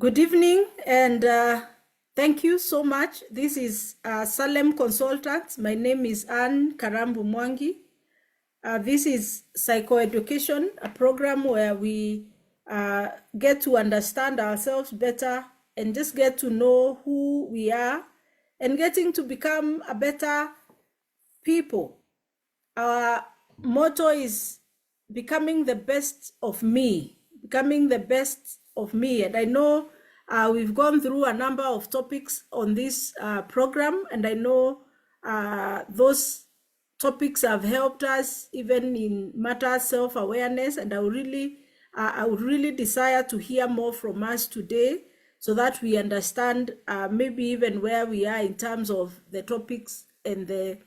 Good evening, and thank you so much. This is Salem Consultants. My name is Anne Karambu Mwangi. This is Psychoeducation, a program where we get to understand ourselves better and just get to know who we are and getting to become a better people. Our motto is becoming the best of me, becoming the best of me. And I know we've gone through a number of topics on this program, and I know those topics have helped us even in matters self-awareness. And I would really desire to hear more from us today so that we understand maybe even where we are in terms of the topics and the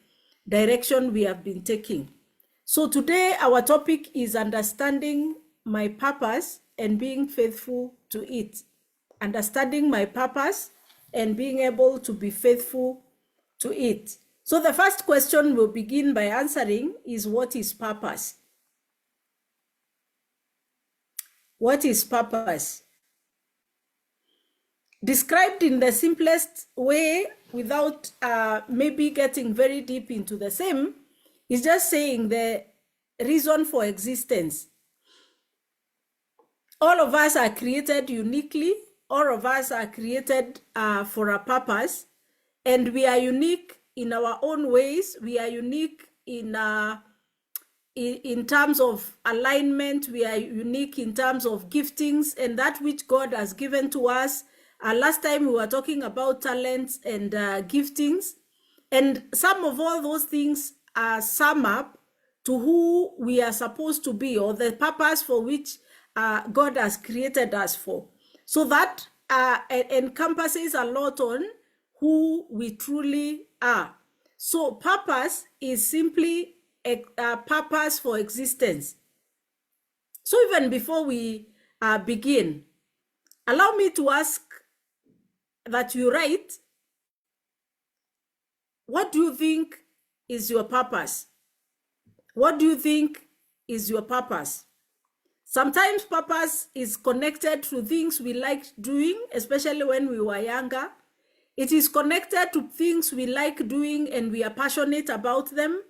direction we have been taking. So today our topic is understanding my purpose and being faithful to it. Understanding my purpose and being able to be faithful to it. So the first question we'll begin by answering is, what is purpose? What is purpose? Described in the simplest way, without maybe getting very deep into the same, is just saying the reason for existence. All of us are created uniquely. All of us are created for a purpose, and we are unique in our own ways. We are unique in terms of alignment. We are unique in terms of giftings and that which God has given to us. Last time we were talking about talents and giftings, and some of all those things sum up to who we are supposed to be, or the purpose for which God has created us for. So that encompasses a lot on who we truly are. So purpose is simply a purpose for existence. So even before we begin, allow me to ask that you write, what do you think is your purpose? What do you think is your purpose? Sometimes purpose is connected to things we liked doing, especially when we were younger. It is connected to things we like doing and we are passionate about them.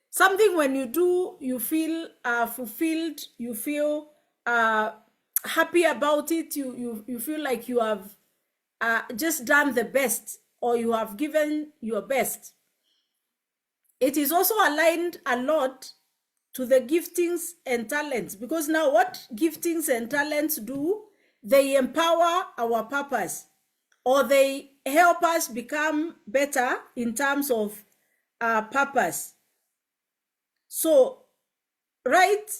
Something when you do, you feel fulfilled, you feel happy about it, you feel like you have just done the best, or you have given your best. It is also aligned a lot to the giftings and talents, because now what giftings and talents do, they empower our purpose, or they help us become better in terms of purpose. So, right,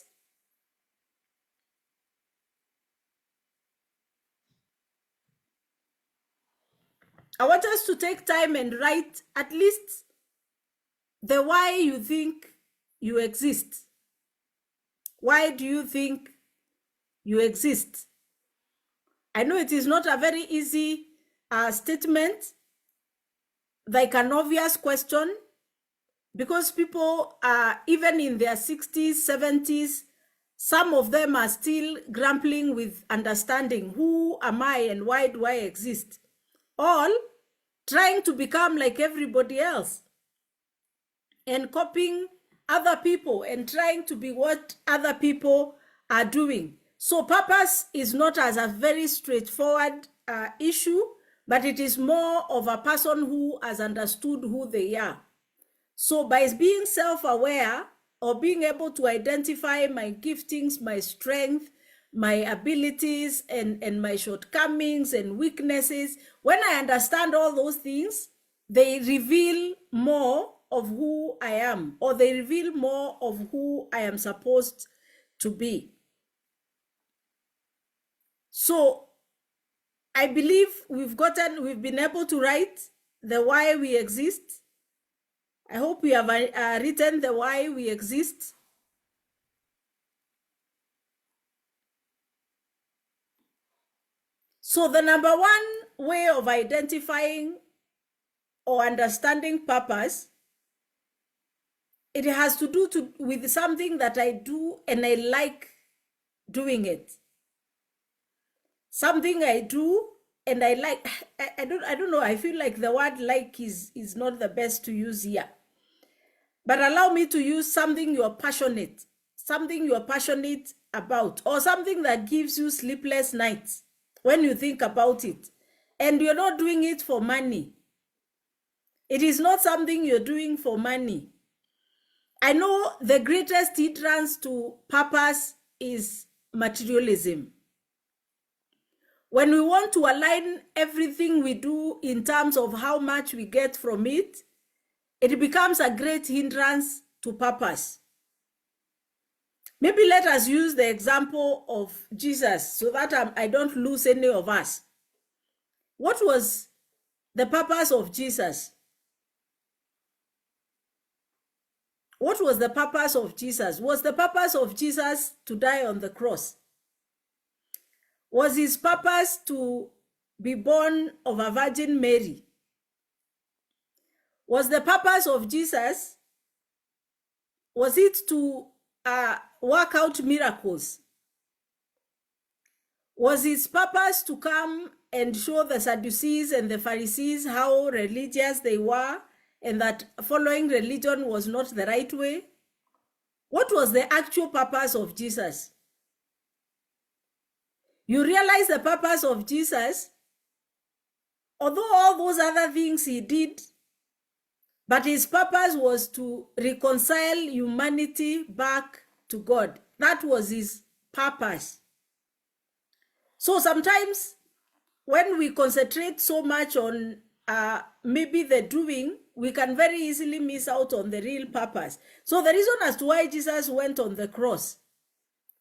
I want us to take time and write at least the why you think you exist. Why do you think you exist? I know it is not a very easy statement, like an obvious question, because people are even in their 60s, 70s, some of them are still grappling with understanding, who am I and why do I exist? All trying to become like everybody else and copying other people and trying to be what other people are doing. So purpose is not as a very straightforward issue, but it is more of a person who has understood who they are. So by being self-aware, or being able to identify my giftings, my strength, my abilities, and my shortcomings and weaknesses, when I understand all those things, they reveal more of who I am, or they reveal more of who I am supposed to be. So I believe we've been able to write the why we exist. I hope we have written the why we exist. So the number one way of identifying or understanding purpose, it has to do with something that I do and I like doing it. something I do and I like, I don't know, I feel like the word like is not the best to use here. But allow me to use something you're passionate about, or something that gives you sleepless nights when you think about it. And you're not doing it for money. It is not something you're doing for money. I know the greatest hindrance to purpose is materialism. When we want to align everything we do in terms of how much we get from it, it becomes a great hindrance to purpose. Maybe let us use the example of Jesus so that I don't lose any of us. What was the purpose of Jesus? What was the purpose of Jesus? Was the purpose of Jesus to die on the cross? Was his purpose to be born of a Virgin Mary? Was the purpose of Jesus, was it to work out miracles? Was his purpose to come and show the Sadducees and the Pharisees how religious they were and that following religion was not the right way? What was the actual purpose of Jesus? You realize the purpose of Jesus, although all those other things he did, but his purpose was to reconcile humanity back to God. That was his purpose. So sometimes when we concentrate so much on maybe the doing, we can very easily miss out on the real purpose. So the reason as to why Jesus went on the cross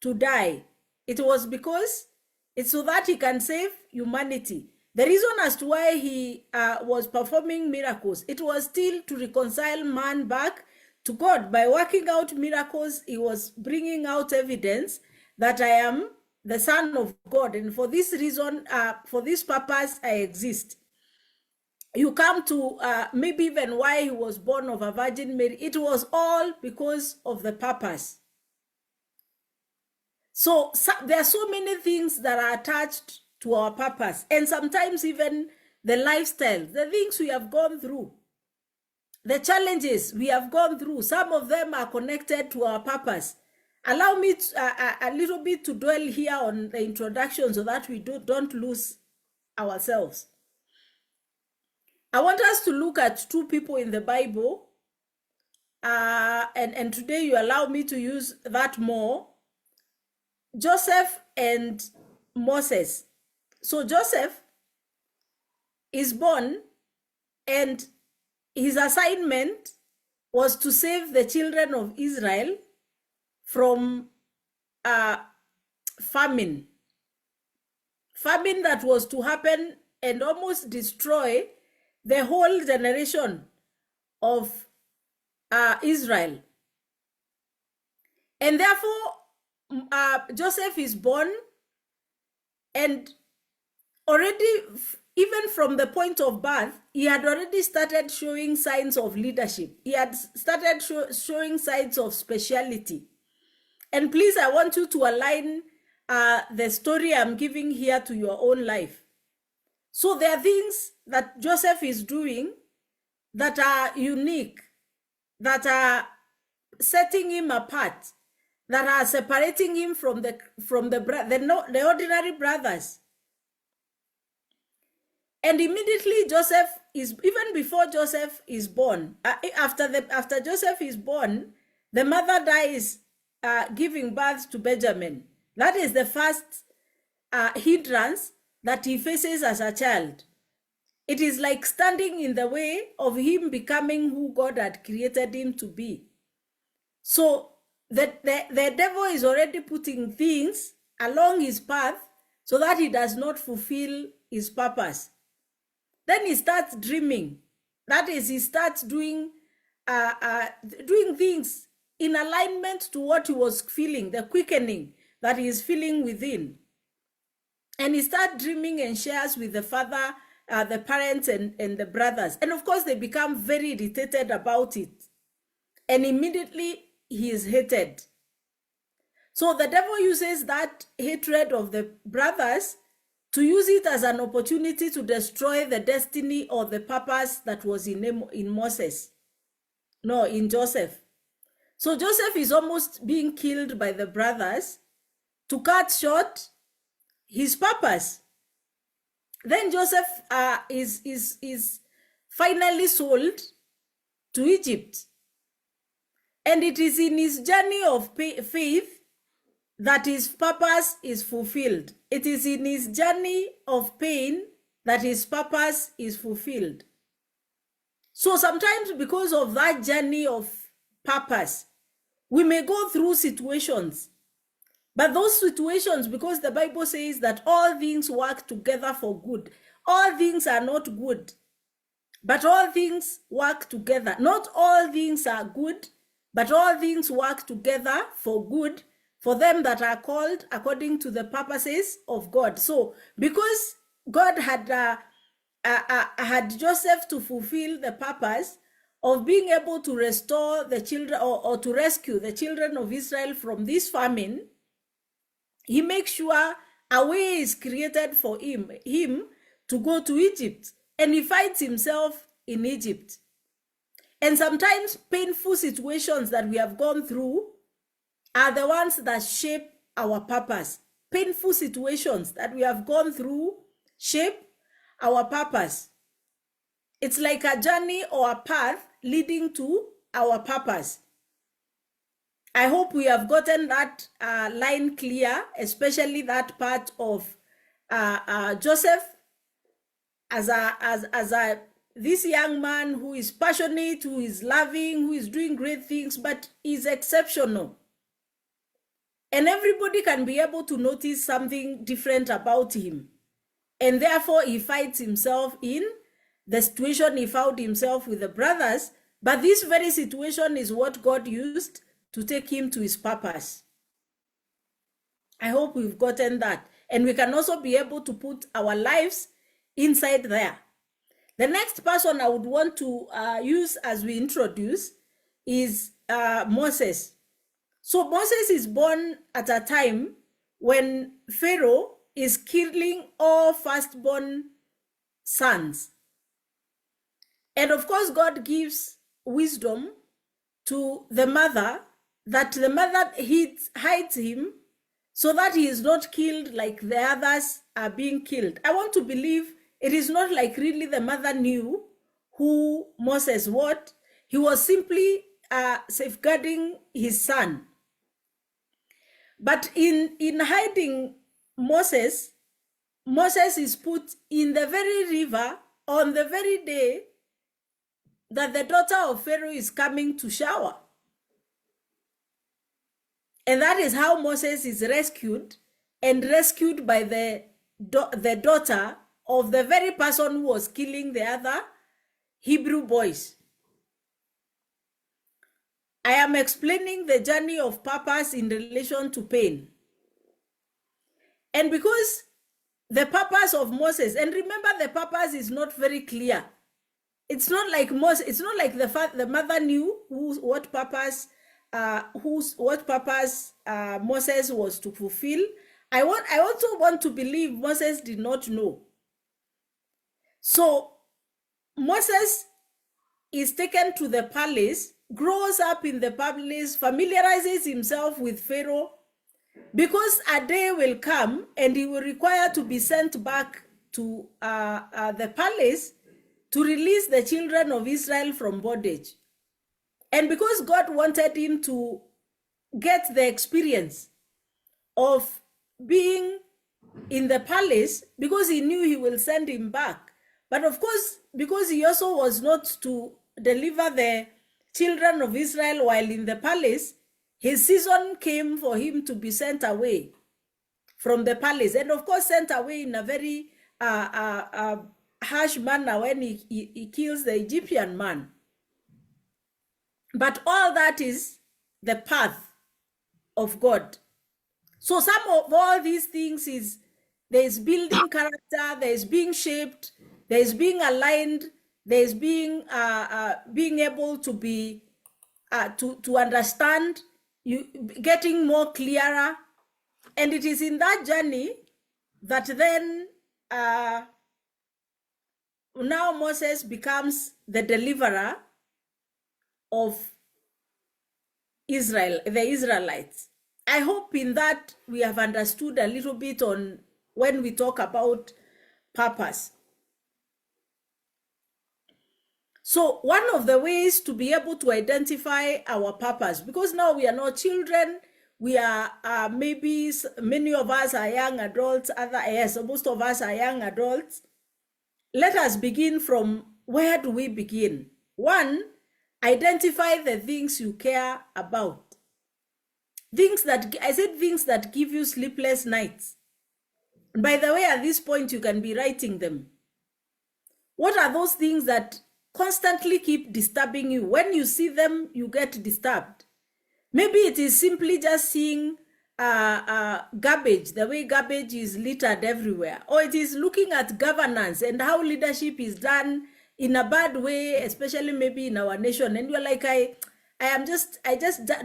to die, it was because it's so that he can save humanity. The reason as to why he was performing miracles, it was still to reconcile man back to God. By working out miracles, he was bringing out evidence that I am the Son of God, and for this reason, for this purpose, I exist. You come to maybe even why he was born of a Virgin Mary. It was all because of the purpose. So there are so many things that are attached to our purpose, and sometimes even the lifestyle, the things we have gone through, the challenges we have gone through, some of them are connected to our purpose. Allow me a little bit to dwell here on the introduction so that we don't lose ourselves. I want us to look at two people in the Bible, and today you allow me to use that more, Joseph and Moses. So Joseph is born, and his assignment was to save the children of Israel from famine that was to happen and almost destroy the whole generation of Israel. And therefore, Joseph is born, and already, even from the point of birth, he had already started showing signs of leadership. He had started showing signs of speciality. And please, I want you to align the story I'm giving here to your own life. So there are things that Joseph is doing that are unique, that are setting him apart, that are separating him from the ordinary brothers. And immediately Joseph is, even before Joseph is born, after Joseph is born, the mother dies giving birth to Benjamin. That is the first hindrance that he faces as a child. It is like standing in the way of him becoming who God had created him to be. So the devil is already putting things along his path so that he does not fulfill his purpose. Then he starts dreaming. That is, he starts doing things in alignment to what he was feeling, the quickening that he is feeling within. And he starts dreaming and shares with the father, the parents, and the brothers. And of course, they become very irritated about it. And immediately, he is hated. So the devil uses that hatred of the brothers to use it as an opportunity to destroy the destiny or the purpose that was in Moses. No, in Joseph. So Joseph is almost being killed by the brothers to cut short his purpose. Then Joseph is finally sold to Egypt. And it is in his journey of faith that his purpose is fulfilled. It is in his journey of pain that his purpose is fulfilled. So sometimes because of that journey of purpose, we may go through situations. But those situations, because the Bible says that all things work together for good. All things are not good, but all things work together. Not all things are good, but all things work together for good for them that are called according to the purposes of God. So because God had Joseph to fulfill the purpose of being able to restore the children or to rescue the children of Israel from this famine, he makes sure a way is created for him to go to Egypt, and he finds himself in Egypt. And sometimes painful situations that we have gone through are the ones that shape our purpose. Painful situations that we have gone through shape our purpose. It's like a journey or a path leading to our purpose. I hope we have gotten that line clear, especially that part of Joseph as this young man who is passionate, who is loving, who is doing great things, but is exceptional. And everybody can be able to notice something different about him. And therefore, he finds himself in the situation he found himself with the brothers. But this very situation is what God used to take him to his purpose. I hope we've gotten that. And we can also be able to put our lives inside there. The next person I would want to use as we introduce is Moses. So Moses is born at a time when Pharaoh is killing all firstborn sons. And of course, God gives wisdom to the mother, that the mother hides him so that he is not killed like the others are being killed. I want to believe it is not like really the mother knew who Moses was. He was simply safeguarding his son. But in hiding Moses is put in the very river on the very day that the daughter of Pharaoh is coming to shower. And that is how Moses is rescued, and rescued by the daughter of the very person who was killing the other Hebrew boys. I am explaining the journey of purpose in relation to pain. And because the purpose of Moses, and remember the purpose is not very clear. It's not like Moses, it's not like the mother knew what purpose Moses was to fulfill. I also want to believe Moses did not know. So Moses is taken to the palace, grows up in the palace, familiarizes himself with Pharaoh, because a day will come and he will require to be sent back to the palace to release the children of Israel from bondage. And because God wanted him to get the experience of being in the palace, because he knew he will send him back. But of course, because he also was not to deliver the children of Israel while in the palace, his season came for him to be sent away from the palace. And of course, sent away in a very harsh manner when he kills the Egyptian man. But all that is the path of God. So some of all these things is there is building character, there is being shaped, there is being aligned, there is being able to be to understand, you getting more clearer. And it is in that journey that then now Moses becomes the deliverer of Israel, the Israelites. I hope in that we have understood a little bit on when we talk about purpose. So one of the ways to be able to identify our purpose, because now we are not children, we are maybe many of us are young adults, most of us are young adults. Let us begin from where do we begin? One, identify the things you care about. Things that give you sleepless nights. And by the way, at this point, you can be writing them. What are those things that constantly keep disturbing you? When you see them, you get disturbed. Maybe it is simply just seeing garbage, the way garbage is littered everywhere, or it is looking at governance and how leadership is done in a bad way, especially maybe in our nation. And you're like, I just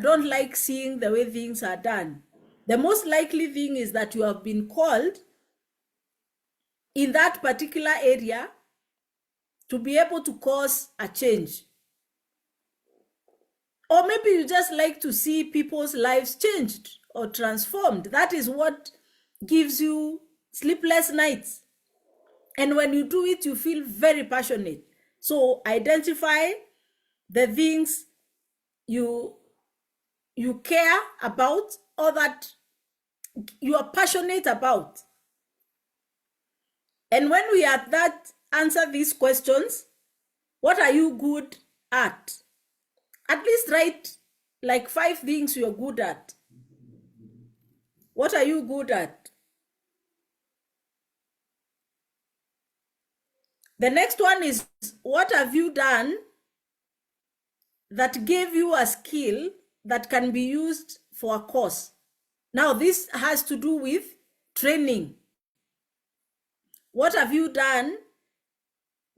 don't like seeing the way things are done. The most likely thing is that you have been called in that particular area to be able to cause a change. Or maybe you just like to see people's lives changed or transformed. That is what gives you sleepless nights. And when you do it, you feel very passionate. So identify the things you care about or that you are passionate about. And when we at that answer these questions, what are you good at? At least write like 5 things you're good at. What are you good at? The next one is, what have you done that gave you a skill that can be used for a cause? Now, this has to do with training. What have you done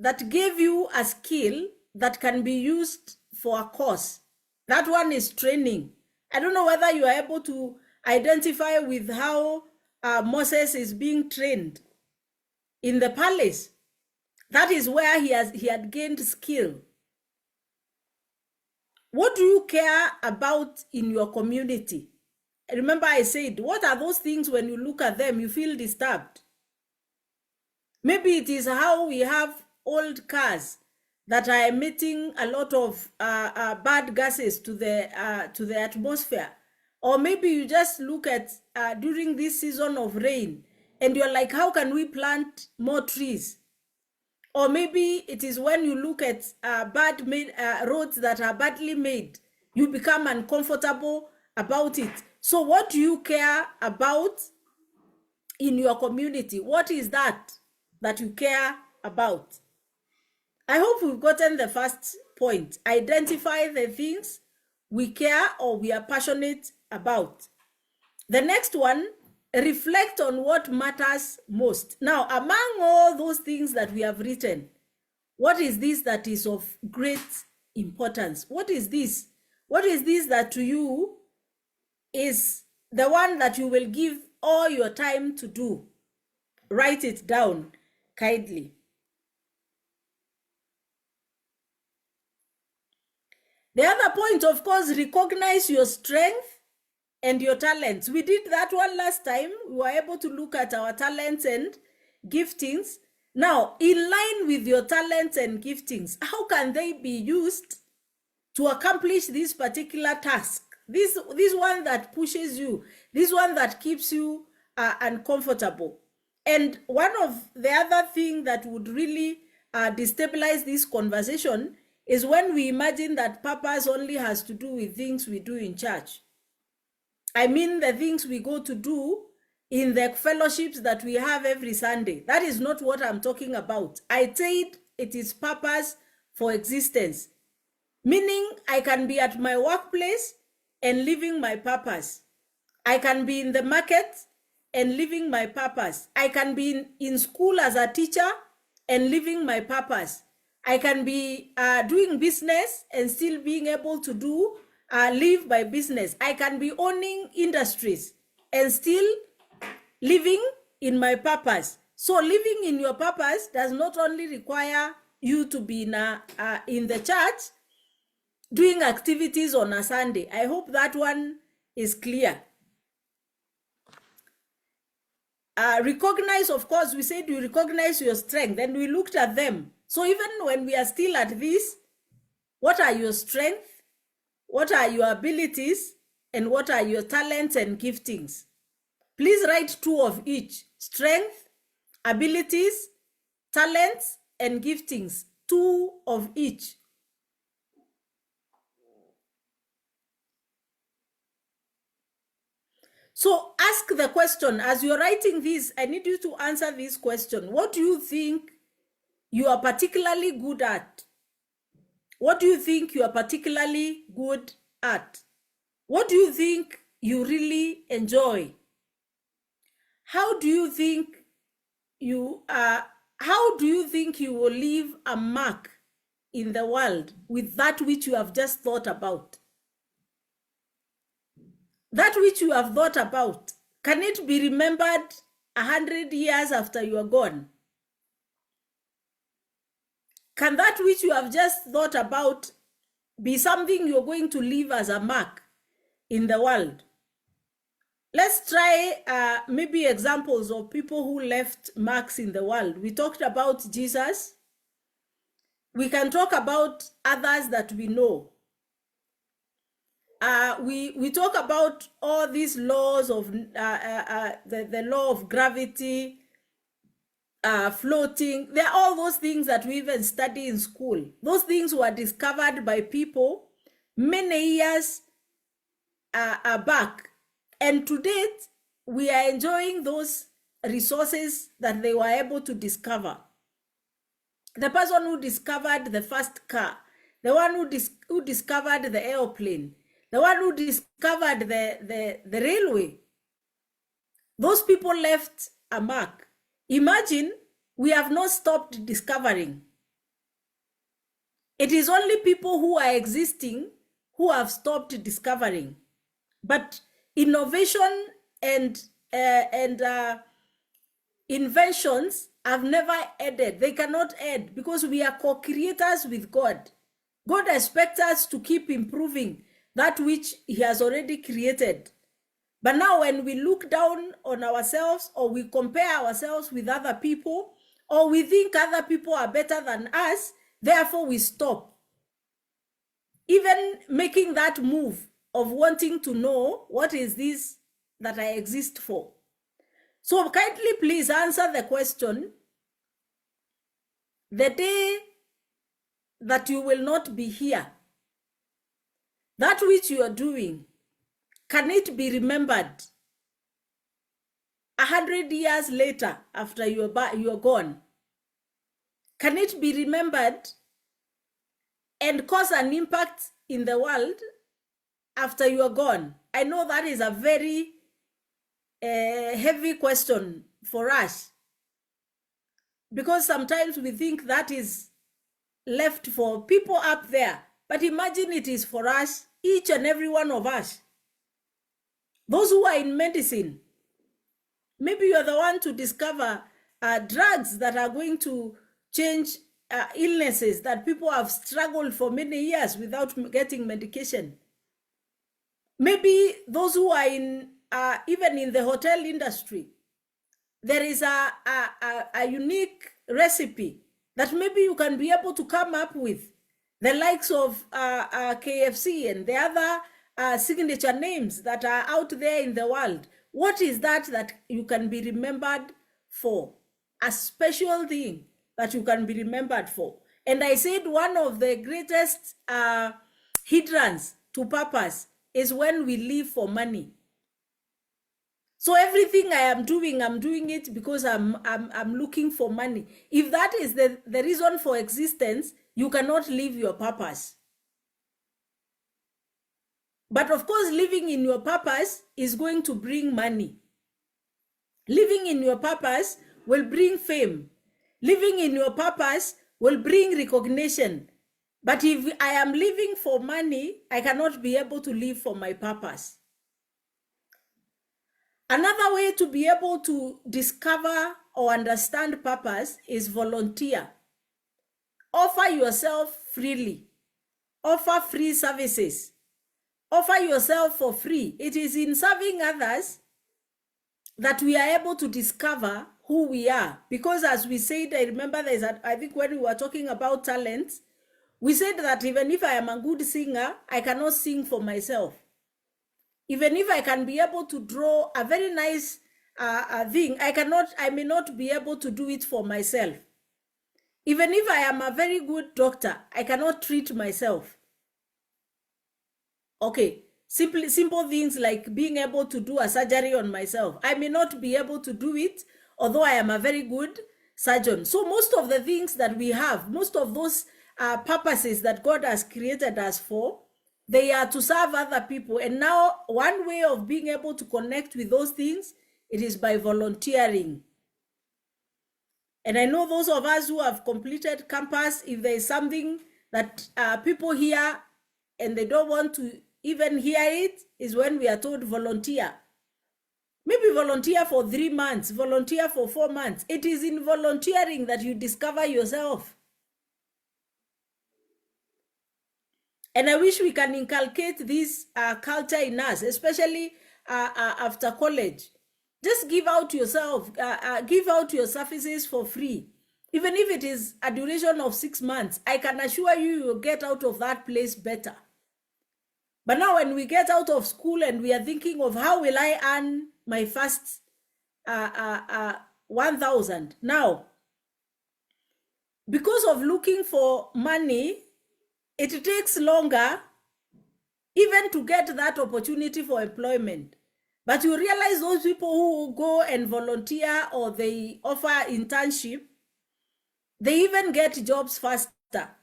that gave you a skill that can be used for a cause? That one is training. I don't know whether you are able to identify with how Moses is being trained in the palace. That is where he had gained skill. What do you care about in your community? Remember I said, what are those things when you look at them, you feel disturbed? Maybe it is how we have old cars that are emitting a lot of bad gases to the atmosphere. Or maybe you just look at during this season of rain and you're like, how can we plant more trees? Or maybe it is when you look at roads that are badly made, you become uncomfortable about it. So what do you care about in your community? What is that you care about? I hope we've gotten the first point. Identify the things we care or we are passionate about. The next one, reflect on what matters most. Now, among all those things that we have written, what is this that is of great importance? What is this? What is this that to you is the one that you will give all your time to do? Write it down kindly. The other point, of course, recognize your strength and your talents. We did that one last time. We were able to look at our talents and giftings. Now, in line with your talents and giftings, how can they be used to accomplish this particular task? This one that pushes you, this one that keeps you uncomfortable. And one of the other thing that would really destabilize this conversation is when we imagine that purpose only has to do with things we do in church. I mean the things we go to do in the fellowships that we have every Sunday. That is not what I'm talking about. I said it is purpose for existence. Meaning I can be at my workplace and living my purpose. I can be in the market and living my purpose. I can be in school as a teacher and living my purpose. I can be doing business and still being able to live by business. I can be owning industries and still living in my purpose. So living in your purpose does not only require you to be in the church doing activities on a Sunday. I hope that one is clear. Recognize, of course, we said you recognize your strength, and we looked at them. So even when we are still at this, what are your strengths? What are your abilities? And what are your talents and giftings? Please write 2 of each: strength, abilities, talents, and giftings. 2 of each. So ask the question, as you're writing this, I need you to answer this question. What do you think you are particularly good at? What do you think you are particularly good at? What do you think you really enjoy? How do you think you will leave a mark in the world with that which you have just thought about? That which you have thought about, can it be remembered 100 years after you are gone? Can that which you have just thought about be something you're going to leave as a mark in the world? Let's try maybe examples of people who left marks in the world. We talked about Jesus. We can talk about others that we know. We talk about all these laws of the law of gravity, floating. There are all those things that we even study in school. Those things were discovered by people many years back. And to date, we are enjoying those resources that they were able to discover. The person who discovered the first car, the one who discovered the airplane, the one who discovered the railway, those people left a mark. Imagine, we have not stopped discovering. It is only people who are existing who have stopped discovering. But innovation and inventions have never ended. They cannot end because we are co-creators with God. God expects us to keep improving that which he has already created. But now when we look down on ourselves, or we compare ourselves with other people, or we think other people are better than us, therefore we stop. Even making that move of wanting to know what is this that I exist for. So kindly please answer the question, the day that you will not be here, that which you are doing, can it be remembered 100 years later after you are gone? Can it be remembered and cause an impact in the world after you are gone? I know that is a very heavy question for us, because sometimes we think that is left for people up there. But imagine it is for us, each and every one of us. Those who are in medicine, maybe you are the one to discover drugs that are going to change illnesses that people have struggled for many years without getting medication. Maybe those who are in even in the hotel industry, there is a unique recipe that maybe you can be able to come up with, the likes of KFC and the other signature names that are out there in the world. What is that you can be remembered for? A special thing that you can be remembered for. And I said one of the greatest hindrance to purpose is when we live for money. So everything I am doing, I'm doing it because I'm looking for money. If that is the reason for existence, you cannot live your purpose. But of course, living in your purpose is going to bring money. Living in your purpose will bring fame. Living in your purpose will bring recognition. But if I am living for money, I cannot be able to live for my purpose. Another way to be able to discover or understand purpose is volunteer. Offer yourself freely. Offer free services. Offer yourself for free. It is in serving others that we are able to discover who we are. Because as we said, I remember I think when we were talking about talents, we said that even if I am a good singer, I cannot sing for myself. Even if I can be able to draw a very nice thing, I may not be able to do it for myself. Even if I am a very good doctor, I cannot treat myself. Okay, simple things like being able to do a surgery on myself. I may not be able to do it, although I am a very good surgeon. So most of the things that we have, most of those purposes that God has created us for, they are to serve other people. And now one way of being able to connect with those things, it is by volunteering. And I know those of us who have completed campus, if there is something that people hear and they don't want to even hear it, is when we are told volunteer. Maybe volunteer for 3 months, volunteer for 4 months. It is in volunteering that you discover yourself. And I wish we can inculcate this culture in us, especially after college. Just give out yourself, give out your services for free. Even if it is a duration of 6 months, I can assure you, you will get out of that place better. But now when we get out of school and we are thinking of how will I earn my first 1,000. Now, because of looking for money, it takes longer even to get that opportunity for employment. But you realize those people who go and volunteer or they offer internship, they even get jobs faster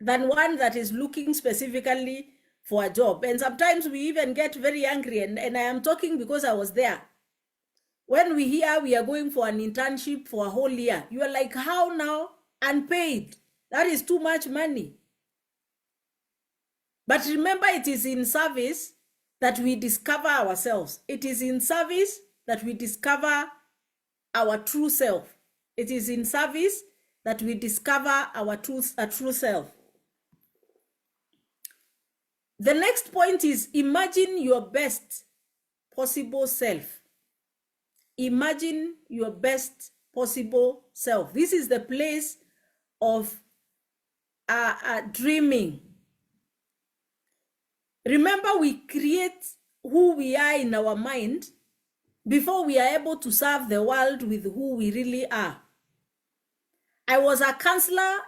than one that is looking specifically for a job. And sometimes we even get very angry, and I am talking because I was there. When we hear we are going for an internship for a whole year, you are like, how now? Unpaid. That is too much money. But remember, it is in service that we discover ourselves. It is in service that we discover our true self. It is in service that we discover our true self. The next point is imagine your best possible self. Imagine your best possible self. This is the place of dreaming. Remember, we create who we are in our mind before we are able to serve the world with who we really are. I was a counselor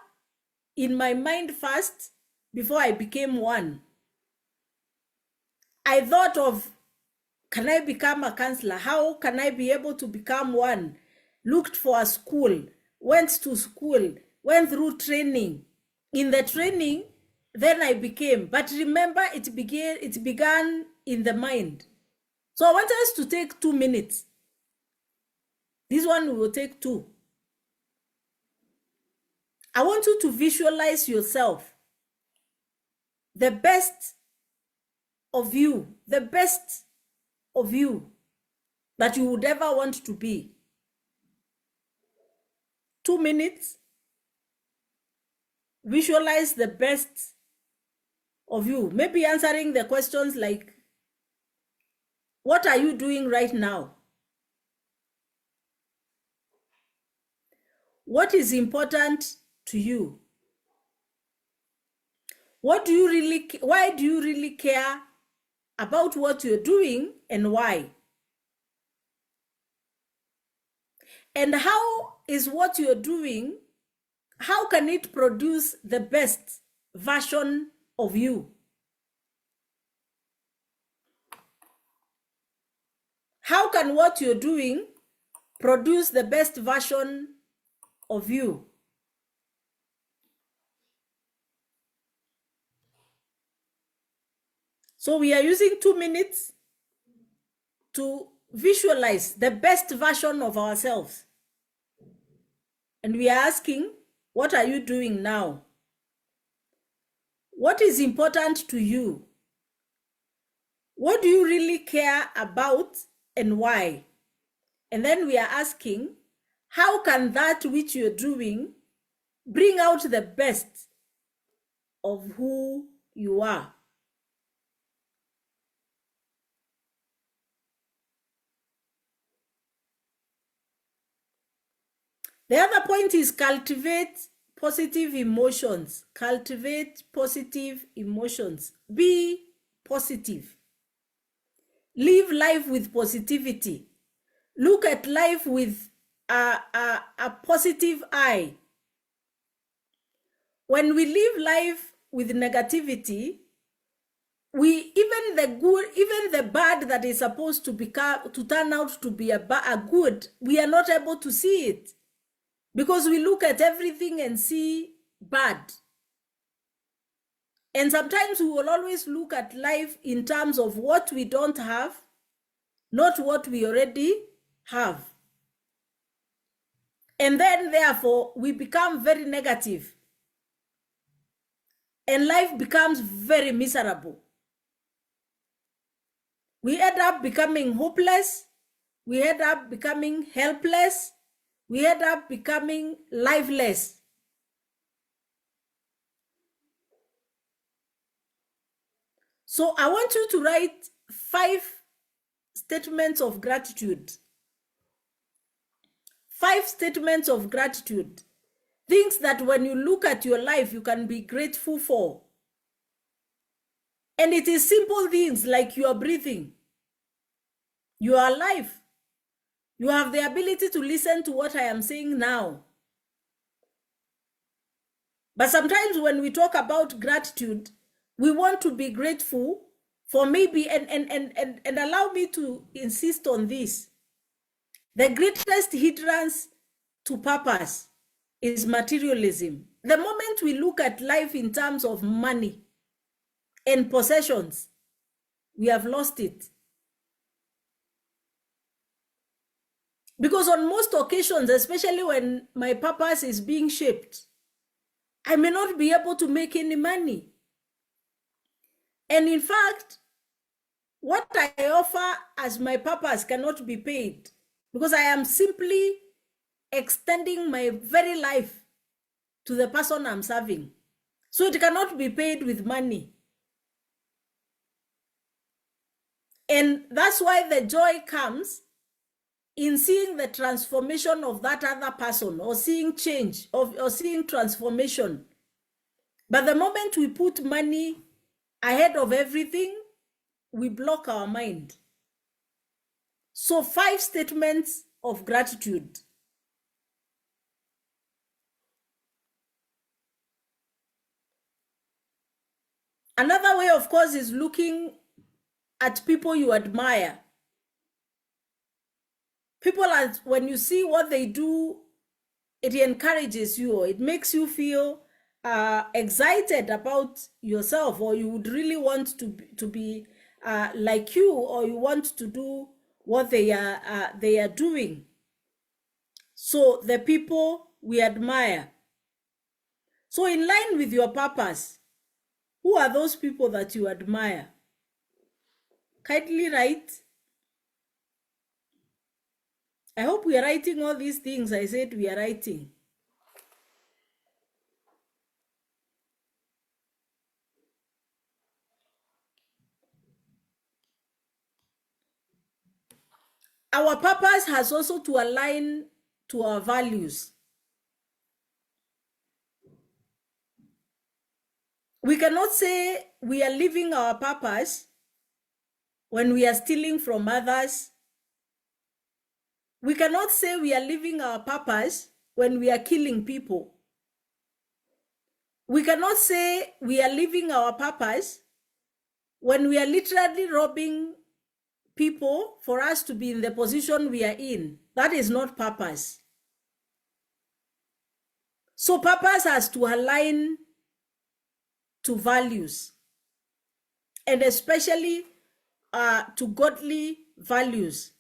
in my mind first before I became one. I thought of, can I become a counselor? How can I be able to become one? Looked for a school, went to school, went through training. In the training, then I became. But remember, it began in the mind. So I want us to take 2 minutes. This one will take 2. I want you to visualize yourself, the best of you, the best of you that you would ever want to be. 2 minutes. Visualize the best of you. Maybe answering the questions like, what are you doing right now? What is important to you? Why do you really care about what you're doing, and why? And how is what you're doing, how can it produce the best version of you? How can what you're doing produce the best version of you? So we are using 2 minutes to visualize the best version of ourselves. And we are asking, what are you doing now? What is important to you? What do you really care about and why? And then we are asking, how can that which you're doing bring out the best of who you are? The other point is cultivate positive emotions. Cultivate positive emotions. Be positive. Live life with positivity. Look at life with a positive eye. When we live life with negativity, we even the good, even the bad that is supposed to turn out to be a good, we are not able to see it because we look at everything and see bad. And sometimes we will always look at life in terms of what we don't have, not what we already have. And then therefore we become very negative and life becomes very miserable. We end up becoming hopeless. We end up becoming helpless. We end up becoming lifeless. So I want you to write 5 statements of gratitude. 5 statements of gratitude. Things that when you look at your life, you can be grateful for. And it is simple things like you are breathing. You are alive. You have the ability to listen to what I am saying now. But sometimes when we talk about gratitude, we want to be grateful for maybe, and allow me to insist on this. The greatest hindrance to purpose is materialism. The moment we look at life in terms of money and possessions, we have lost it. Because on most occasions, especially when my purpose is being shaped, I may not be able to make any money. And in fact, what I offer as my purpose cannot be paid because I am simply extending my very life to the person I'm serving. So it cannot be paid with money. And that's why the joy comes in seeing the transformation of that other person, or seeing change, or seeing transformation. But the moment we put money ahead of everything, we block our mind. So 5 statements of gratitude. Another way, of course, is looking at people you admire. People, when you see what they do, it encourages you, or it makes you feel excited about yourself, or you would really want to be like you, or you want to do what they are doing. So the people we admire. So in line with your purpose, who are those people that you admire? Kindly write. I hope we are writing all these things I said we are writing. Our purpose has also to align to our values. We cannot say we are living our purpose when we are stealing from others. We cannot say we are living our purpose when we are killing people. We cannot say we are living our purpose when we are literally robbing people for us to be in the position we are in. That is not purpose. So purpose has to align to values, and especially to godly values.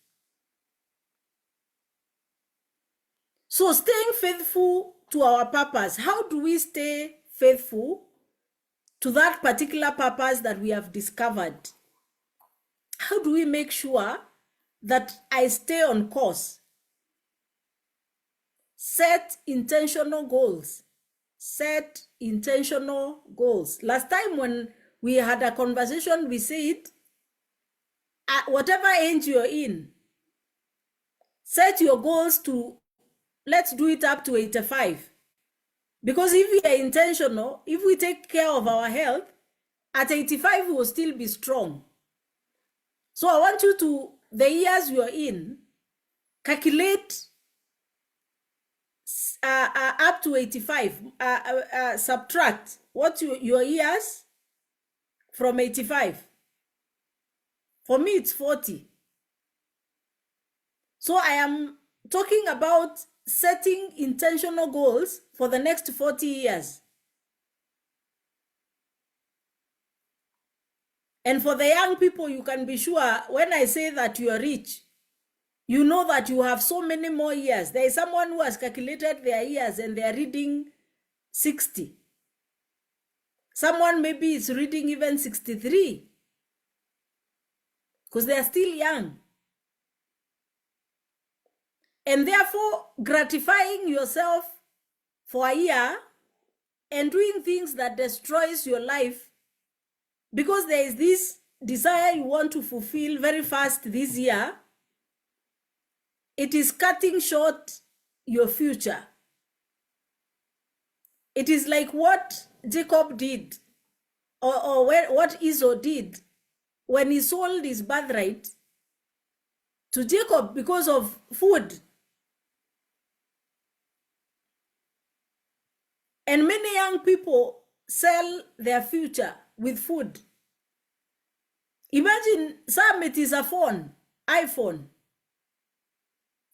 So staying faithful to our purpose. How do we stay faithful to that particular purpose that we have discovered? How do we make sure that I stay on course. Set intentional goals. Set intentional goals. Last time when we had a conversation, we said, at whatever age you're in, set your goals to, let's do it up to 85. Because if we are intentional, if we take care of our health, at 85 we will still be strong. So I want you to, the years you're in, calculate up to 85, subtract what your years from 85. For me, it's 40. So I am talking about setting intentional goals for the next 40 years. And for the young people, you can be sure when I say that you are rich, you know that you have so many more years. There is someone who has calculated their years and they are reading 60. Someone maybe is reading even 63 because they are still young. And therefore, gratifying yourself for a year and doing things that destroys your life because there is this desire you want to fulfill very fast this year, it is cutting short your future. It is like what Jacob did, or what Esau did when he sold his birthright to Jacob because of food. And many young people sell their future with food. Imagine some, it is a phone, iPhone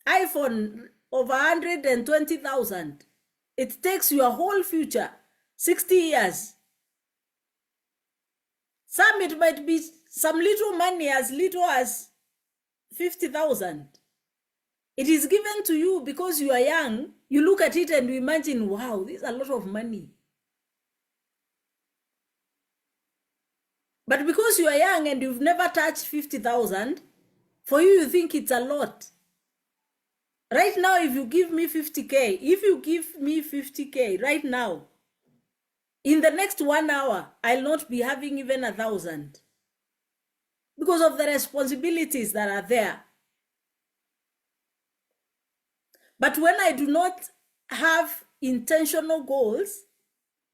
of 120,000. It takes your whole future, 60 years. Some, it might be some little money as little as 50,000. It is given to you because you are young. You look at it and you imagine, wow, this is a lot of money. But because you are young and you've never touched 50,000, for you, you think it's a lot. Right now, if you give me 50K right now, in the next 1 hour, I'll not be having even 1,000 because of the responsibilities that are there. But when I do not have intentional goals,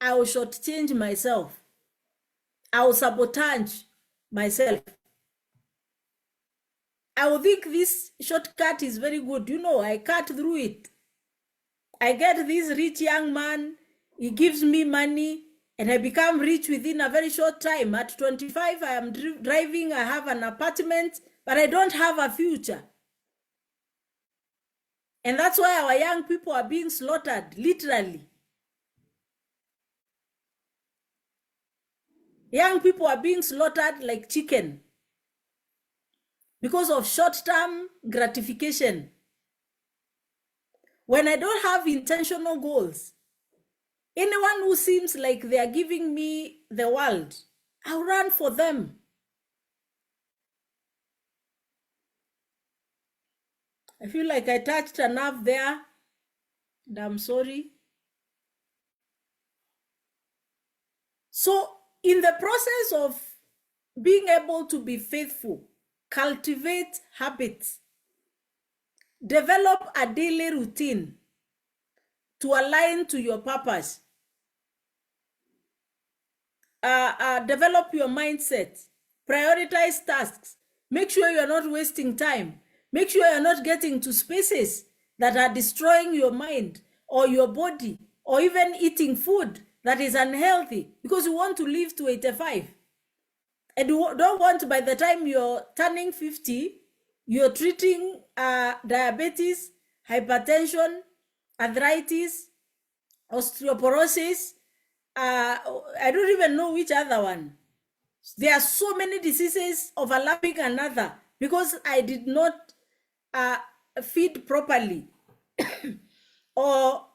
I will shortchange myself. I will sabotage myself. I will think this shortcut is very good. You know, I cut through it. I get this rich young man, he gives me money, and I become rich within a very short time. At 25, I am driving, I have an apartment, but I don't have a future. And that's why our young people are being slaughtered, literally. Young people are being slaughtered like chicken because of short-term gratification. When I don't have intentional goals, anyone who seems like they are giving me the world, I'll run for them. I feel like I touched a nerve there, and I'm sorry. So, in the process of being able to be faithful, cultivate habits, develop a daily routine to align to your purpose. Develop your mindset, prioritize tasks, make sure you're not wasting time, make sure you're not getting to spaces that are destroying your mind or your body, or even eating food that is unhealthy because you want to live to 85. And you don't want, by the time you're turning 50, you're treating diabetes, hypertension, arthritis, osteoporosis. I don't even know which other one. There are so many diseases overlapping another because I did not feed properly or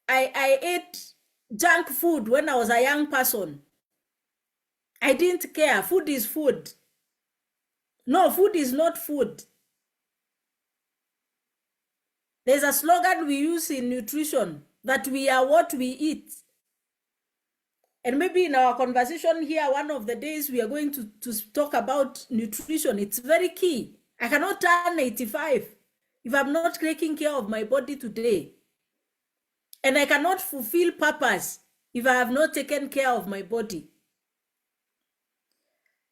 I ate junk food when I was a young person. I didn't care. Food is food. No, food is not food. There's a slogan we use in nutrition that we are what we eat. And maybe in our conversation here, one of the days we are going to talk about nutrition. It's very key. I cannot turn 85 if I'm not taking care of my body today. And I cannot fulfill purpose if I have not taken care of my body.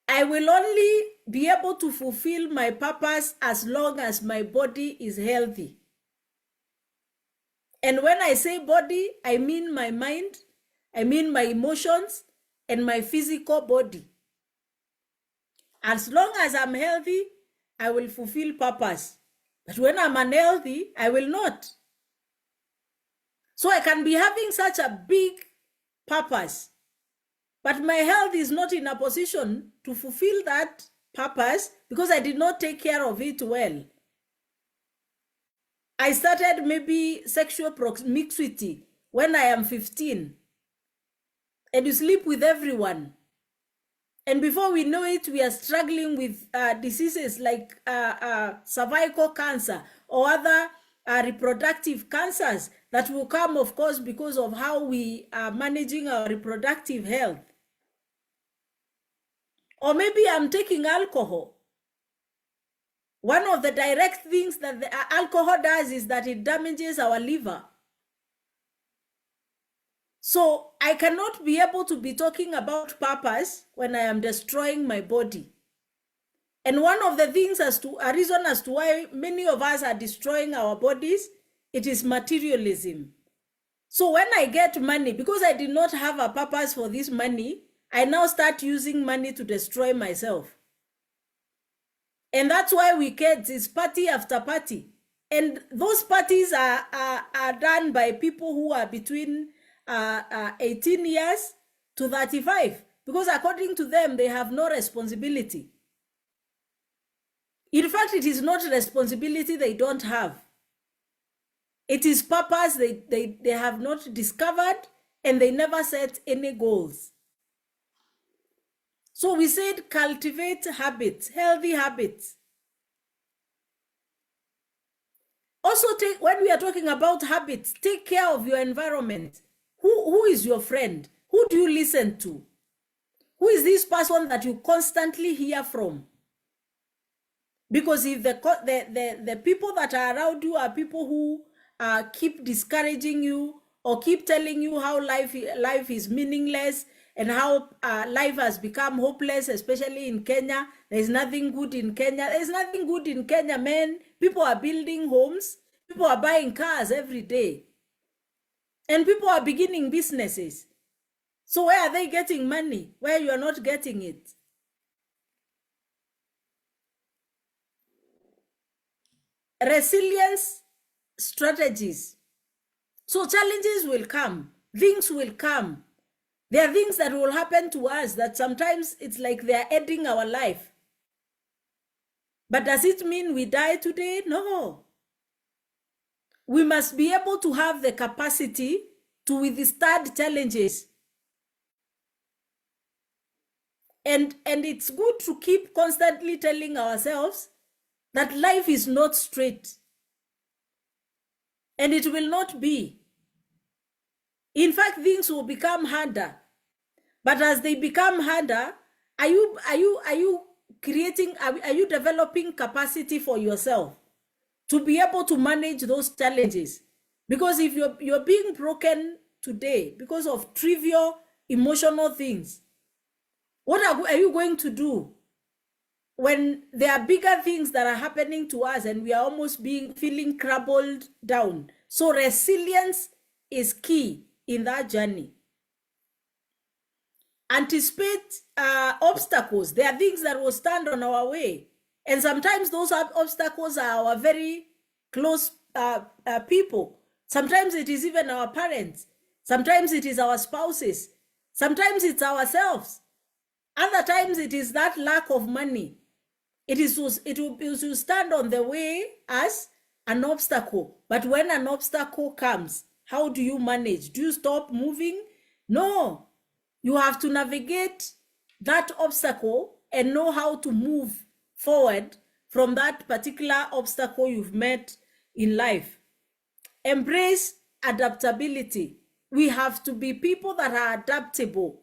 I will only be able to fulfill my purpose as long as my body is healthy. And when I say body, I mean my mind, I mean my emotions, and my physical body. As long as I'm healthy, I will fulfill purpose. But when I'm unhealthy, I will not. So I can be having such a big purpose, but my health is not in a position to fulfill that purpose because I did not take care of it well. I started maybe sexual promiscuity when I am 15. And you sleep with everyone. And before we know it, we are struggling with diseases like cervical cancer or other reproductive cancers that will come, of course, because of how we are managing our reproductive health. Or maybe I'm taking alcohol. One of the direct things that the alcohol does is that it damages our liver. So I cannot be able to be talking about purpose when I am destroying my body. And one of the things a reason as to why many of us are destroying our bodies, it is materialism. So when I get money, because I did not have a purpose for this money, I now start using money to destroy myself. And that's why we kids is party after party. And those parties are done by people who are between 18 years to 35. Because according to them, they have no responsibility. In fact, it is not responsibility they don't have. It is purpose they have not discovered, and they never set any goals. So we said cultivate habits, healthy habits. Also, when we are talking about habits, take care of your environment. Who is your friend? Who do you listen to? Who is this person that you constantly hear from? Because if the people that are around you are people who keep discouraging you or keep telling you how life is meaningless and how life has become hopeless, especially in Kenya. There's nothing good in Kenya. There's nothing good in Kenya, man. People are building homes. People are buying cars every day. And people are beginning businesses. So where are they getting money? Where you are not getting it? Resilience strategies. So challenges will come. Things will come. There are things that will happen to us that sometimes it's like they're ending our life. But does it mean we die today? No. We must be able to have the capacity to withstand challenges. And it's good to keep constantly telling ourselves that life is not straight. And it will not be. In fact, things will become harder. But as they become harder, are you developing capacity for yourself to be able to manage those challenges? Because if you're being broken today because of trivial emotional things, what are you going to do when there are bigger things that are happening to us and we are almost feeling crumbled down? So resilience is key in that journey. Anticipate obstacles. There are things that will stand on our way. And sometimes those obstacles are our very close people. Sometimes it is even our parents. Sometimes it is our spouses. Sometimes it's ourselves. Other times it is that lack of money. It will stand on the way as an obstacle. But when an obstacle comes, how do you manage? Do you stop moving? No. You have to navigate that obstacle and know how to move forward from that particular obstacle you've met in life. embrace adaptability. We have to be people that are adaptable.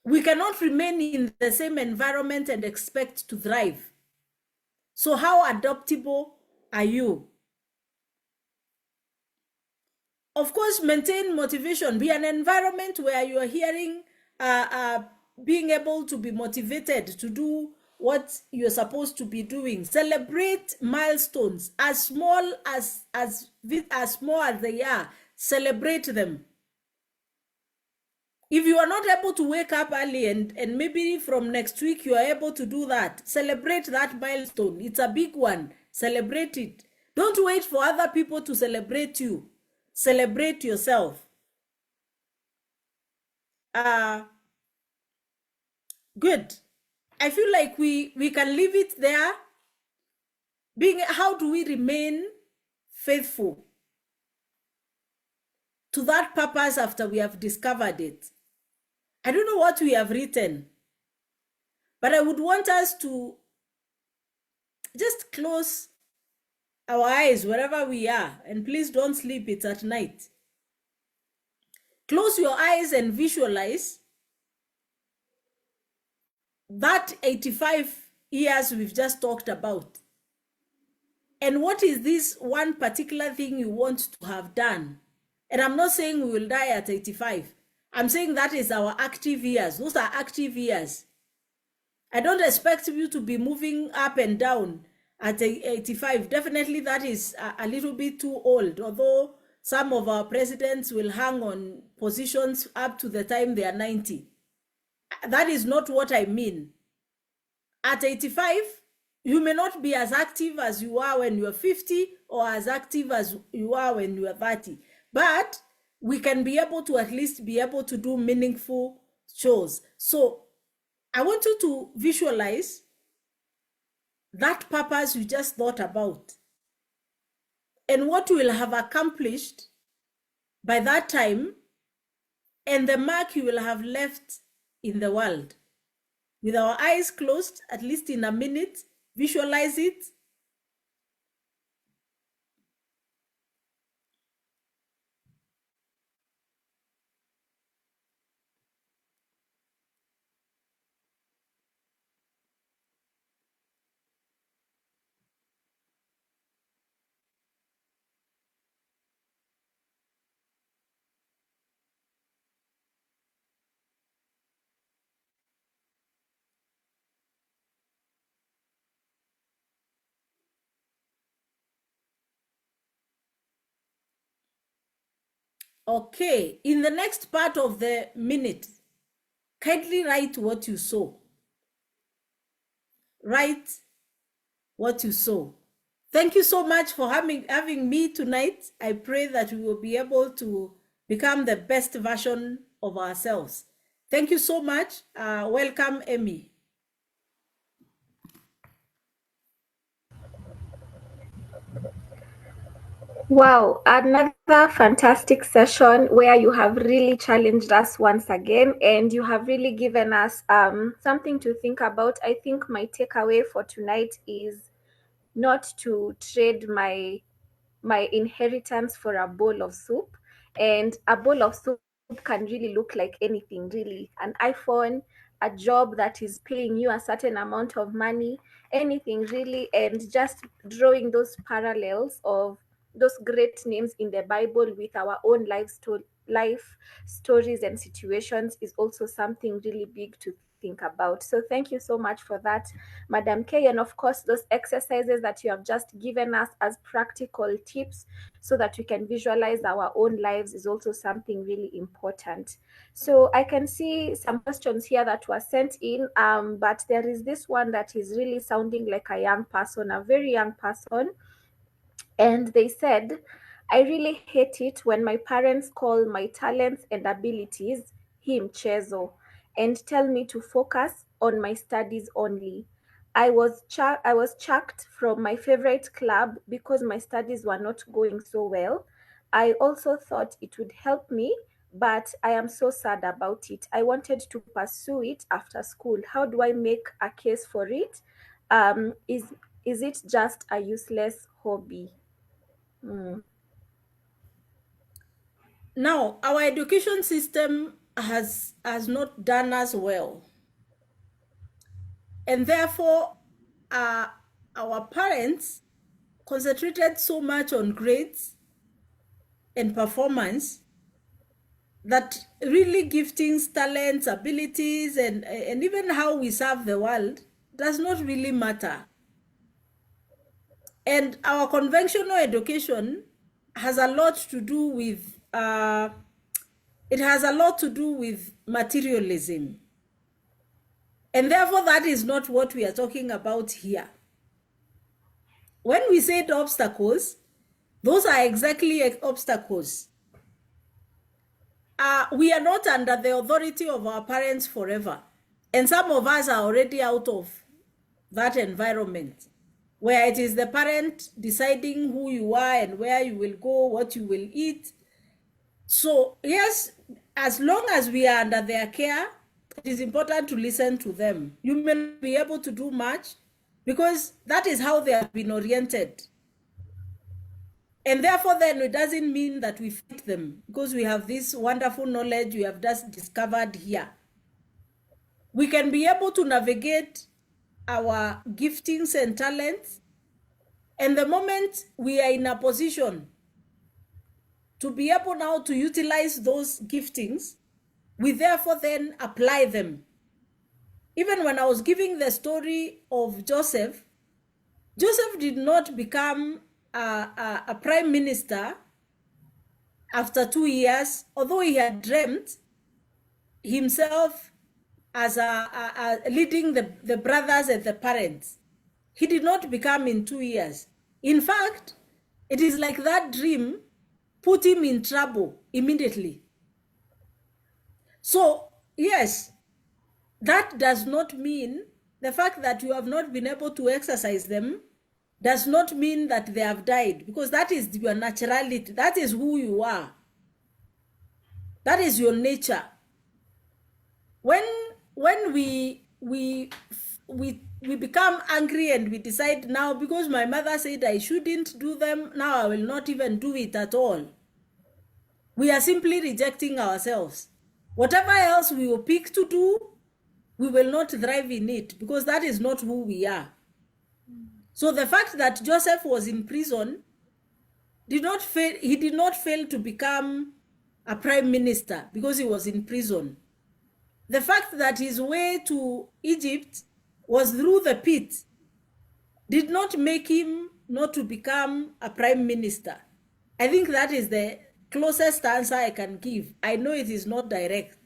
We cannot remain in the same environment and expect to thrive. So how adaptable are you? Of course, maintain motivation. Be an environment where you are hearing, being able to be motivated to do what you're supposed to be doing. Celebrate milestones, as small as small as they are. Celebrate them. If you are not able to wake up early and maybe from next week you are able to do that, celebrate that milestone. It's a big one. Celebrate it. Don't wait for other people to celebrate you. Celebrate yourself. Good. I feel like we can leave it there. How do we remain faithful to that purpose after we have discovered it? I don't know what we have written, but I would want us to just close our eyes wherever we are, and please don't sleep, it's at night. Close your eyes and visualize that 85 years we've just talked about. And what is this one particular thing you want to have done? And I'm not saying we will die at 85. I'm saying that is our active years. Those are active years. I don't expect you to be moving up and down at 85. Definitely that is a little bit too old, although some of our presidents will hang on positions up to the time they are 90. That is not what I mean. At 85, you may not be as active as you are when you are 50 or as active as you are when you are 30, but we can be able to at least be able to do meaningful shows. So I want you to visualize that purpose you just thought about and what you will have accomplished by that time and the mark you will have left in the world. With our eyes closed, at least in a minute, visualize it. Okay, in the next part of the minute, kindly write what you saw. Write what you saw. Thank you so much for having me tonight. I pray that we will be able to become the best version of ourselves. Thank you so much. Welcome, Emmy. Wow, another fantastic session where you have really challenged us once again and you have really given us something to think about. I think my takeaway for tonight is not to trade my inheritance for a bowl of soup. And a bowl of soup can really look like anything, really. An iPhone, a job that is paying you a certain amount of money, anything really. And just drawing those parallels of those great names in the Bible with our own life stories and situations is also something really big to think about. So thank you so much for that, Madam K. And of course, those exercises that you have just given us as practical tips so that we can visualize our own lives is also something really important. So I can see some questions here that were sent in, but there is this one that is really sounding like a young person, a very young person. And they said, I really hate it when my parents call my talents and abilities him Chezo and tell me to focus on my studies only. I was chucked from my favorite club because my studies were not going so well. I also thought it would help me, but I am so sad about it. I wanted to pursue it after school. How do I make a case for it? Is it just a useless hobby? Mm. Now, our education system has not done us well, and therefore, uh, our parents concentrated so much on grades and performance that really giftings, talents, abilities, and even how we serve the world does not really matter. And our conventional education has a lot to do with it has a lot to do with materialism. And therefore, that is not what we are talking about here. When we said obstacles, those are exactly obstacles. We are not under the authority of our parents forever. And some of us are already out of that environment where it is the parent deciding who you are and where you will go, what you will eat. So, yes, as long as we are under their care, it is important to listen to them. You may not be able to do much because that is how they have been oriented. And therefore, then it doesn't mean that we fight them because we have this wonderful knowledge we have just discovered here. We can be able to navigate our giftings and talents. And the moment we are in a position to be able now to utilize those giftings, we therefore then apply them. Even when I was giving the story of Joseph, Joseph did not become a prime minister after 2 years, although he had dreamt himself as leading the brothers and the parents. He did not become in 2 years. In fact, it is like that dream put him in trouble immediately. So, yes, that does not mean the fact that you have not been able to exercise them does not mean that they have died, because that is your naturality. That is who you are. That is your nature. When we become angry and we decide now, because my mother said I shouldn't do them, now I will not even do it at all. We are simply rejecting ourselves. Whatever else we will pick to do, we will not thrive in it because that is not who we are. So the fact that Joseph was in prison did not fail to become a prime minister because he was in prison. The fact that his way to Egypt was through the pit did not make him not to become a prime minister. I think that is the closest answer I can give. I know it is not direct.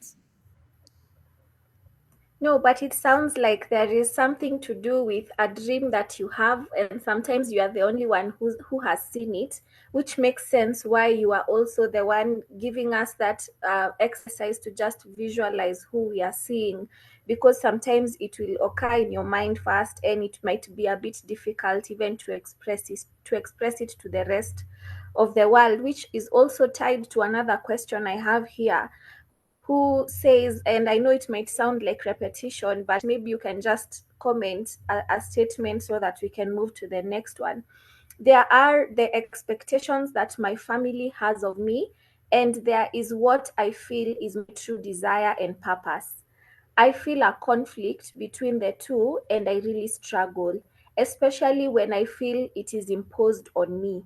No, but it sounds like there is something to do with a dream that you have, and sometimes you are the only one who has seen it, which makes sense why you are also the one giving us that exercise to just visualize who we are seeing, because sometimes it will occur in your mind first, and it might be a bit difficult even to express it to the rest of the world, which is also tied to another question I have here, who says, and I know it might sound like repetition, but maybe you can just comment a statement so that we can move to the next one. There are the expectations that my family has of me, and there is what I feel is my true desire and purpose. I feel a conflict between the two, and I really struggle, especially when I feel it is imposed on me.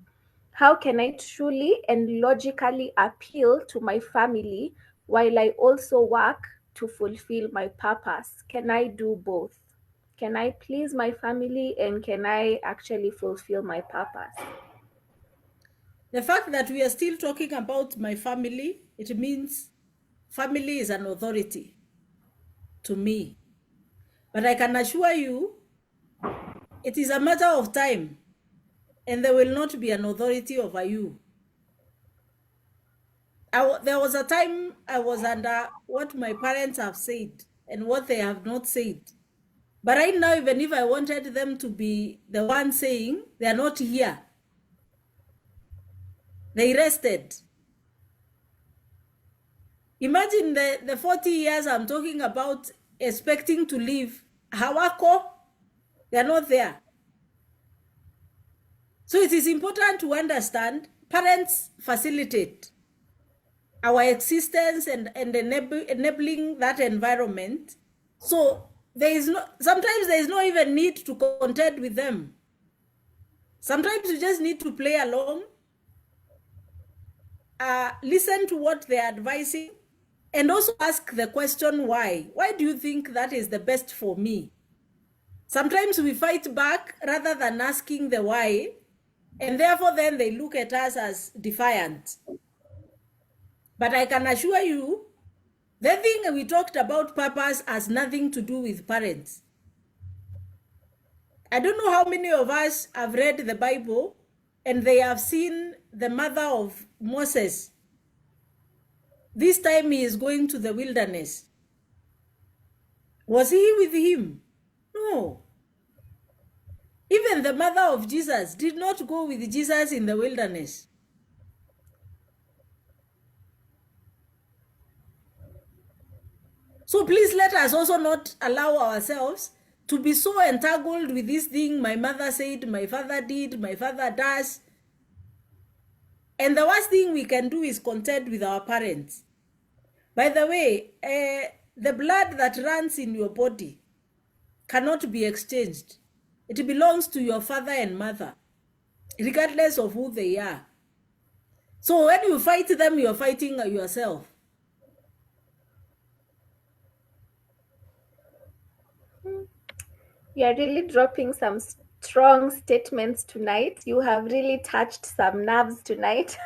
How can I truly and logically appeal to my family while I also work to fulfill my purpose? Can I do both? Can I please my family and can I actually fulfill my purpose? The fact that we are still talking about my family, it means family is an authority to me. But I can assure you, it is a matter of time, and there will not be an authority over you. There was a time I was under what my parents have said and what they have not said. But right now, even if I wanted them to be the one saying, they are not here. They rested. Imagine the 40 years I'm talking about expecting to live. Hawako, they're not there. So it is important to understand parents facilitate our existence and enabling that environment. So sometimes there is no even need to contend with them. Sometimes you just need to play along, listen to what they're advising, and also ask the question, why? Why do you think that is the best for me? Sometimes we fight back rather than asking the why, and therefore then they look at us as defiant. But I can assure you, the thing we talked about purpose has nothing to do with parents. I don't know how many of us have read the Bible and they have seen the mother of Moses. This time he is going to the wilderness. Was he with him? No. Even the mother of Jesus did not go with Jesus in the wilderness. So please let us also not allow ourselves to be so entangled with this thing. My mother said, my father did, my father does. And the worst thing we can do is contend with our parents. By the way, the blood that runs in your body cannot be exchanged. It belongs to your father and mother, regardless of who they are. So when you fight them, you're fighting yourself. You are really dropping some strong statements tonight. You have really touched some nerves tonight,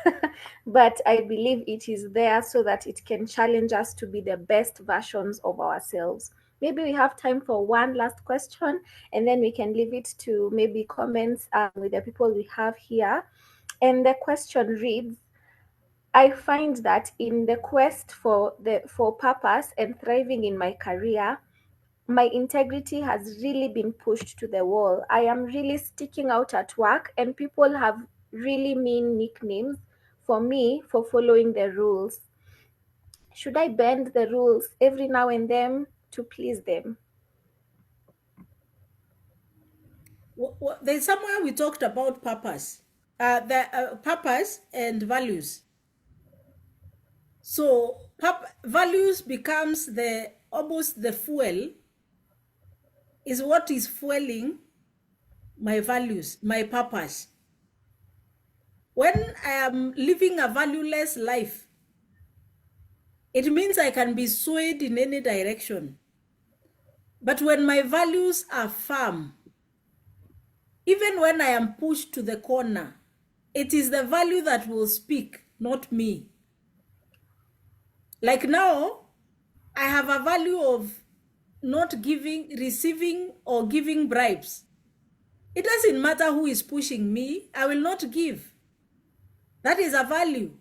but I believe it is there so that it can challenge us to be the best versions of ourselves. Maybe we have time for one last question, and then we can leave it to maybe comments with the people we have here. And the question reads, I find that in the quest for purpose and thriving in my career, my integrity has really been pushed to the wall. I am really sticking out at work, and people have really mean nicknames for me for following the rules. Should I bend the rules every now and then to please them? There's somewhere we talked about purpose, the purpose and values. So values becomes almost the fuel, is what is fueling my values, my purpose. When I am living a valueless life, it means I can be swayed in any direction. But when my values are firm, even when I am pushed to the corner, it is the value that will speak, not me. Like now, I have a value of not receiving or giving bribes. It doesn't matter who is pushing me, I will not give. That is a value.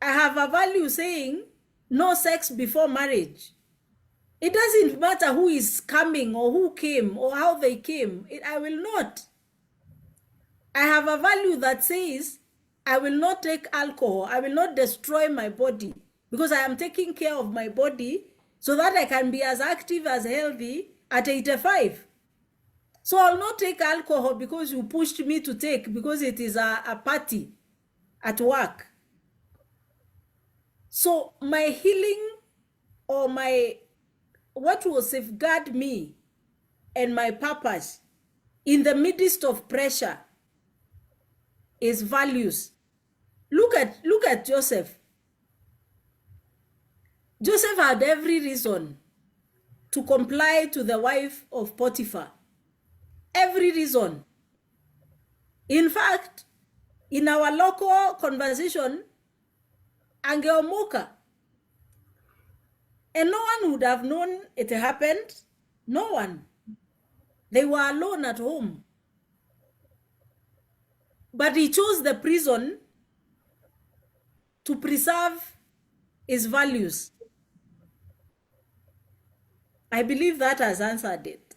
I have a value saying no sex before marriage. It doesn't matter who is coming or who came or how they came. I will not. I have a value that says I will not take alcohol. I will not destroy my body because I am taking care of my body so that I can be as active, as healthy at 85. So I'll not take alcohol because you pushed me to take, because it is a party at work. So my healing or what will safeguard me and my purpose in the midst of pressure is values. Look at Joseph. Joseph had every reason to comply to the wife of Potiphar. Every reason. In fact, in our local conversation, angeomoka. And no one would have known it happened. No one. They were alone at home. But he chose the prison to preserve his values. I believe that has answered it.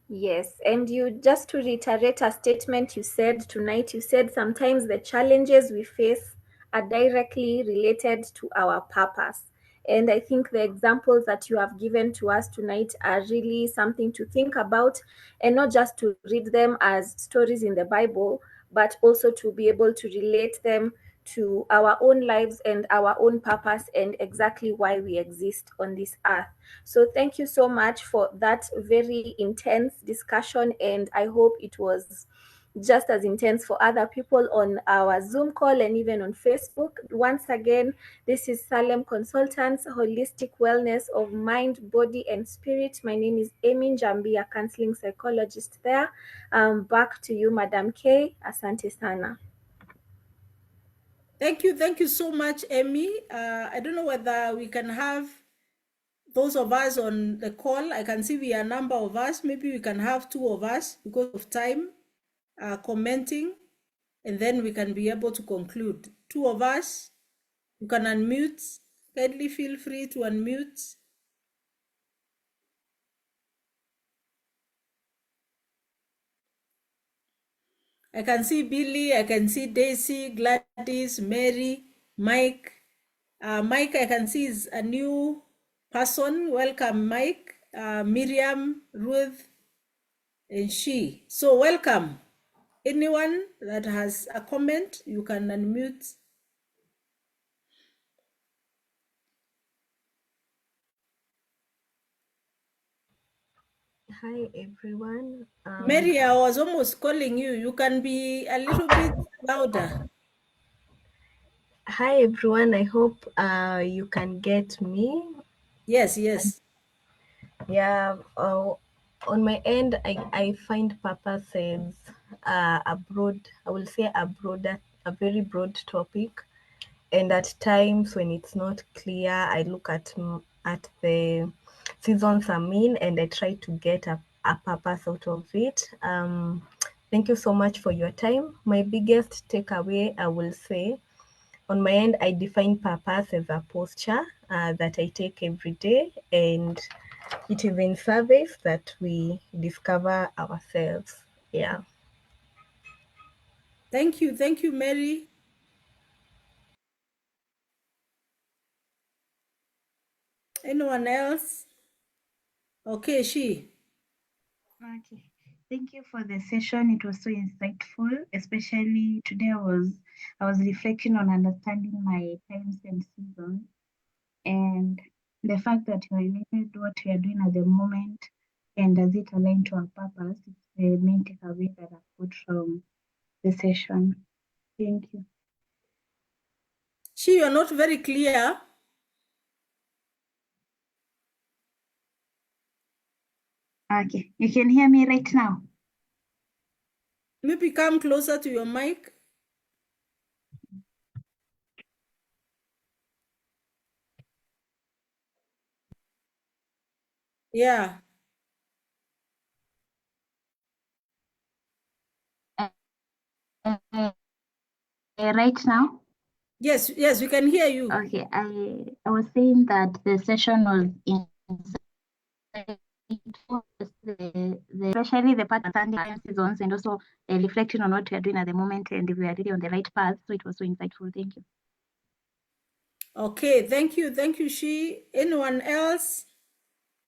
Yes, and you just to reiterate a statement you said tonight, you said sometimes the challenges we face are directly related to our purpose. And I think the examples that you have given to us tonight are really something to think about, and not just to read them as stories in the Bible, but also to be able to relate them to our own lives and our own purpose and exactly why we exist on this earth. So thank you so much for that very intense discussion, and I hope it was just as intense for other people on our Zoom call and even on Facebook. Once again, this is Salem Consultants, Holistic Wellness of Mind, Body, and Spirit. My name is Amy Njambi, a counseling psychologist there. Back to you, Madam K. Asante sana. Thank you so much, Amy. I don't know whether we can have those of us on the call. I can see we are a number of us. Maybe we can have 2 of us because of time commenting, and then we can be able to conclude. 2 of us, you can unmute. Kindly feel free to unmute. I can see Billy, I can see Daisy, Gladys, Mary, Mike. Mike, I can see is a new person. Welcome, Mike. Miriam, Ruth, and she. So welcome. Anyone that has a comment, you can unmute. Hi everyone. Mary, I was almost calling you. You can be a little bit louder. Hi everyone. I hope you can get me. Yes, yes. Yeah. On my end, I find purpose is a broad. I will say a very broad topic. And at times when it's not clear, I look at the seasons I'm in and I try to get a purpose out of it. Thank you so much for your time. My biggest takeaway, I will say, on my end, I define purpose as a posture that I take every day, and it is in service that we discover ourselves. Yeah. Thank you, Mary. Anyone else? Okay, she. Okay. Thank you for the session. It was so insightful, especially today I was reflecting on understanding my times and seasons, and the fact that you highlighted what we are doing at the moment and does it align to our purpose. It's the main takeaway that I've got from the session. Thank you. She, you're not very clear. Okay. You can hear me right now? Maybe come closer to your mic. Yeah. Right now? Yes, we can hear you. Okay. I was saying that the session was especially the part of understanding seasons and also reflecting on what we are doing at the moment and if we are really on the right path. So it was so insightful. Thank you. Okay, thank you, she. Anyone else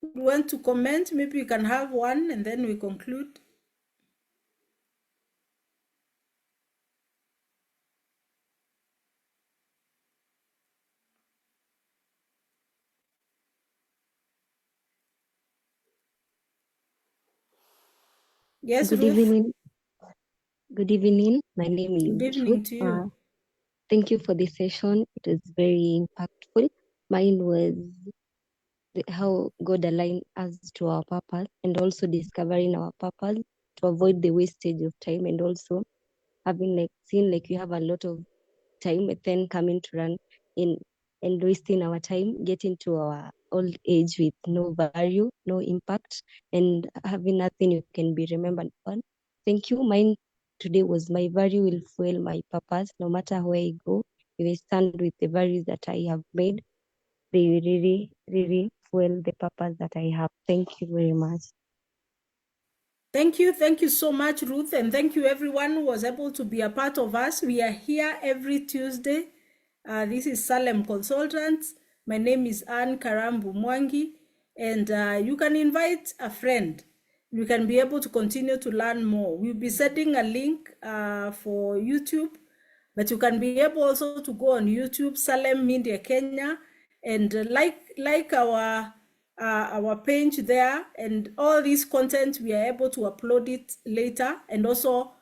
who want to comment? Maybe we can have one and then we conclude. Yes, Good Ruth. evening. Good evening. My name Good is Ruth. evening to you. Thank you for the session. It was very impactful. Mine was how God aligned us to our purpose and also discovering our purpose to avoid the wastage of time and also having seen we have a lot of time and then coming to run in and wasting our time, getting to our old age with no value, no impact, and having nothing you can be remembered on. Thank you. Mine today was my value will fuel my purpose. No matter where I go, if I stand with the values that I have made, they will really fuel the purpose that I have. Thank you very much. Thank you so much, Ruth, and thank you everyone who was able to be a part of us. We are here every Tuesday. This is Salem Consultants. My name is Anne Karambu Mwangi, and you can invite a friend. You can be able to continue to learn more. We'll be setting a link for YouTube, but you can be able also to go on YouTube, Salem Media Kenya, and like our page there, and all this content, we are able to upload it later, and also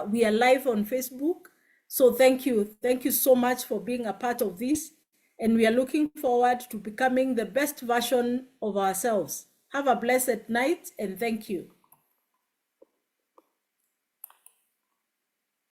we are live on Facebook. So thank you so much for being a part of this, and we are looking forward to becoming the best version of ourselves. Have a blessed night, and thank you.